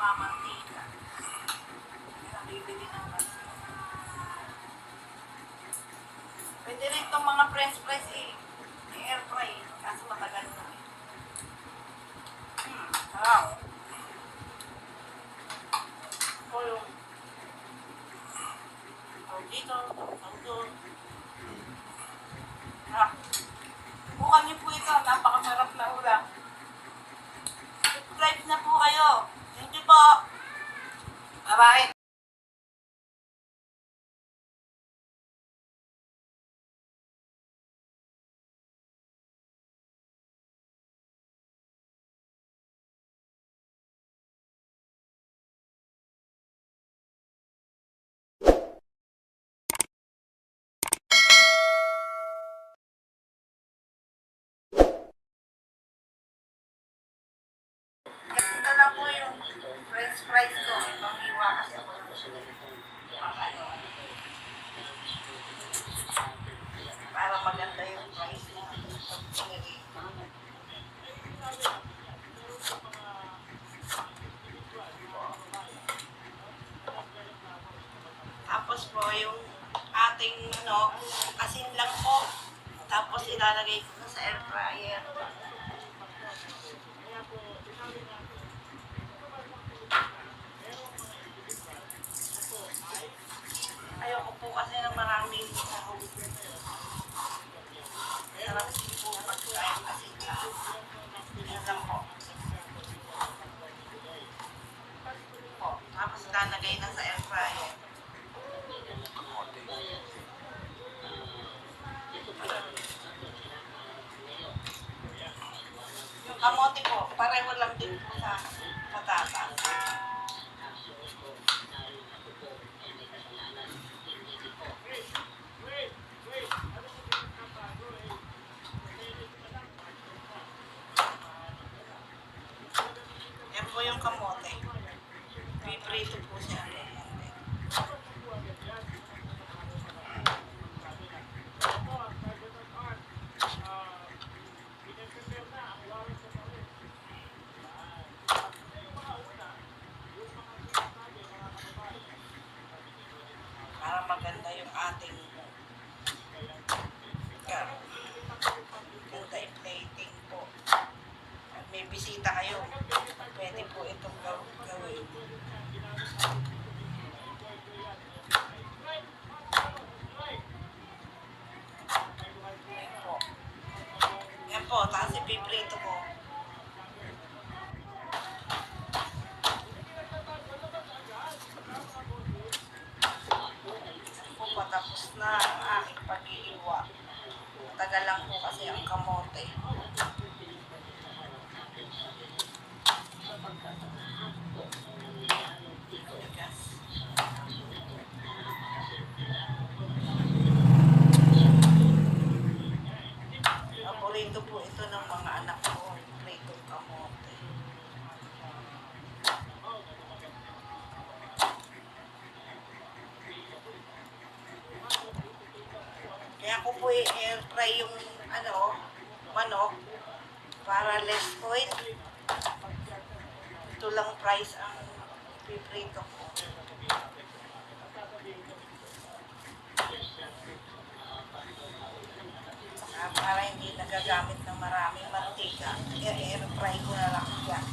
nagmamantika. Kaya bibili naman. Pwede rin itong mga french fries i-air fry. Kaso matagal na. Sarap. Ito yung dito, doon. Bukan niyo po ito. Napakasarap na ulam. Subscribe na po kayo. Thank you po. Bye-bye. Ito lang po yung french fries ko. Ibang hiwa kasi ako. Para maganda yung fries na. Tapos po yung ating asin lang po. Tapos ilalagay ko na sa air fryer. Ayoko po kasi ng maraming sahog. Sarap po pagkain asin lang. Yan lang po. Tapos ilalagay na sa air fryer. Yung kamote po, pareho lang din po sa patatas. Yan po yung kamote. Piprito po siya. Para maganda yung ating multi-plating po. At may bisita kayo, pwede po itong gawin. Yan po, tapos ipiprito ko. Patapos na ang aking pag-iiwa. Tagal lang po kasi ang kamote. Paborito po ito ng mga anak ko, pritong kamote. Kaya ko po i-air fry yung manok para less oil. Ito lang price ang piprito ko. Para hindi nagagamit ng maraming mantika, i-air fry ko na lang yan.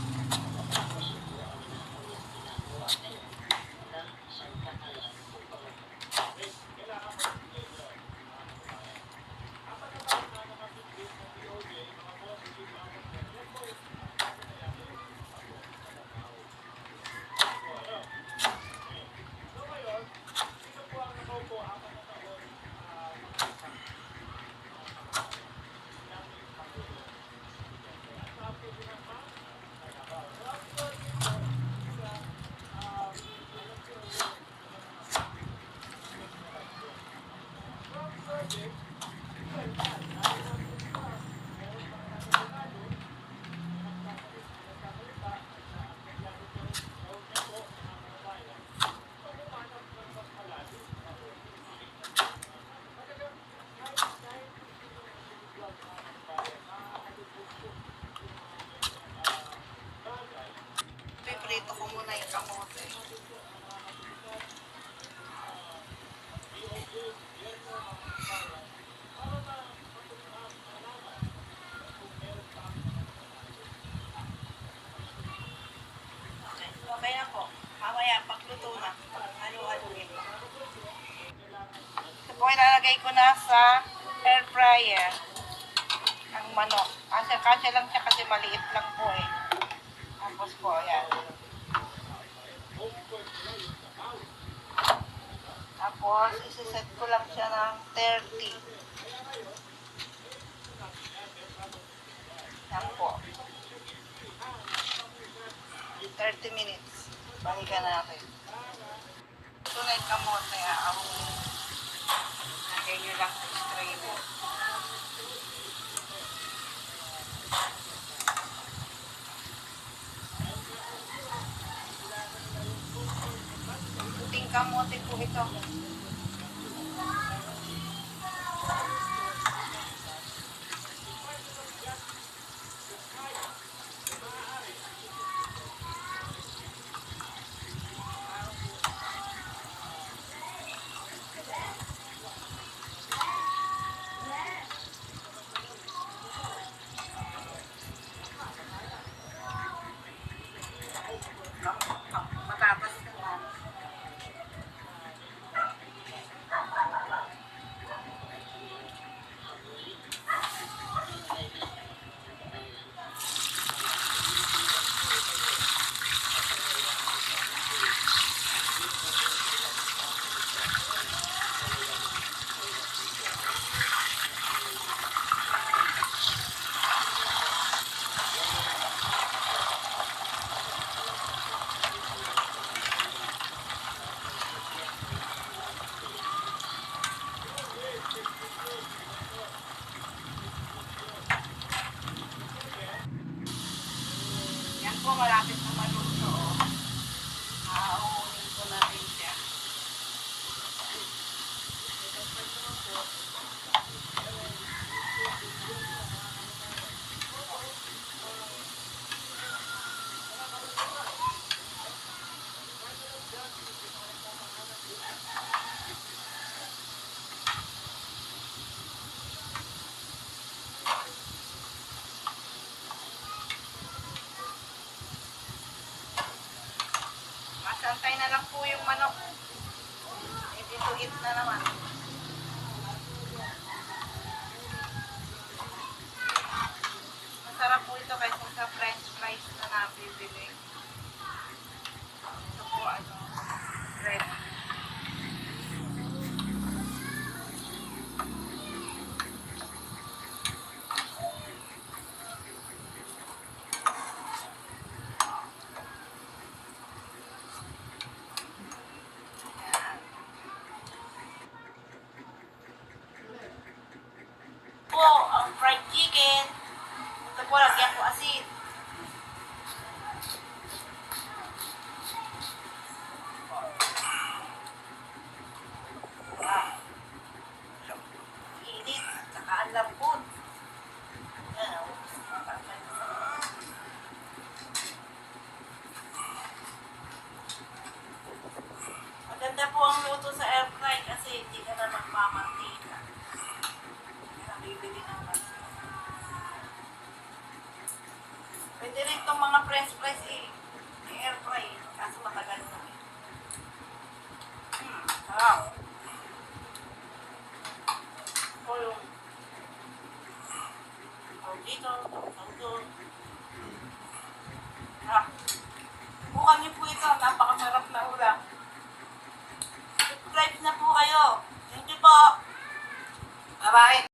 Piprito ko muna yung kamote. Okay, okay na po. Mamaya, pagluto na, halo-haloin. Ito po, ilalagay ko na sa air fryer ang manok. Kasya lang siya kasi maliit lang po eh. Tapos po, ayan. Tapos, isiset ko lang siya ng 30. Yan po. 30 minutes. Balikan natin. Ito na yung kamote. Lagay nyo lang sa strainer. Puting kamote po ito. Patatas naman. Yan po, malapit na maluto. Uunin ko na rin siya. Masantay na lang po yung manok. Ready to eat na naman. Masarap po ito kaysa sa french fries na nabibili. Ito po, red. Po, ang fried chicken. Ito po, lagyan ko asin. Init, saka ang lambot. Yan, maganda po ang luto sa air fry kasi hindi ka na magmamantika. Nabibili ng mas. Pwede rin itong mga french fries air fry. Kaso matagal na eh. Sarap. Ito yung dito, doon. Bukan niyo po ito. Napakasarap na ulam. Subscribe na po kayo. Thank you po. Bye-bye.